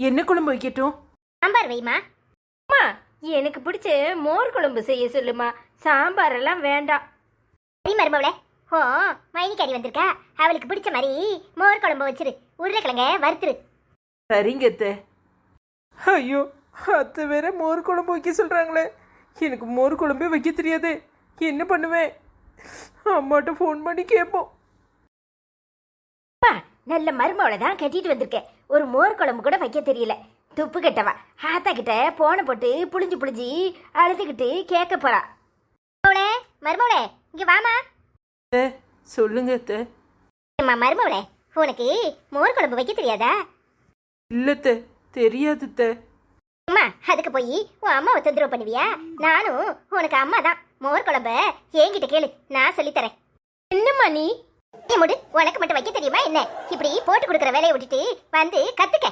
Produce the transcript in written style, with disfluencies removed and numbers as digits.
என்ன குழம்பு வைக்கட்டும்? சாம்பார் வைமா. அம்மா, எனக்கு பிடிச்ச மோர் குழம்பு செய்ய சொல்லுமா. சாம்பார் எல்லாம் வேண்டாம். சரி மருமவளே. ஓ மைனிக்காரி வந்திருக்கா, அவளுக்கு பிடிச்ச மாதிரி மோர் குழம்பு வச்சிரு. உருளைக்கிழங்க வறுத்துரு. சரிங்க அத்தை. ஐயோ, அத்தை வேற மோர் குழம்பு வைக்க சொல்றாங்களே. எனக்கு மோர் குழம்பே வைக்க தெரியாது. என்ன பண்ணுவேன்? அம்மாட்ட ஃபோன் பண்ணி கேட்போம். நல்ல மருமவளை தான் கட்டிட்டு வந்திருக்கேன். ஒரு மோர் குழம்பு கூட வைக்க தெரியல. துப்பு கட்டவா ஆத்தா கிட்ட போன போட்டு புளிஞ்சு புளிஞ்சி அழுதுகிட்டு கேட்க போறா. மருமவளே இங்க வாமா. சொல்லுங்க அத்தை. மருமவளே, உனக்கு மோர் குழம்பு வைக்க தெரியாதா? இல்லத்த, தெரியாது அத்தை. அம்மா, அதுக்கு போய் உன் அம்மாவை தொந்தரவு பண்ணுவியா? நானும் உனக்கு அம்மா தான். மோர் குழம்ப என்கிட்ட கேளு, நான் சொல்லித்தரேன். என்னம்மா நீ? முடு, உனக்கு மட்டும் வைக்க தெரியுமா என்ன? இப்படி போட்டு கொடுக்குற வேலையை விட்டுட்டு வந்து கத்துக்க.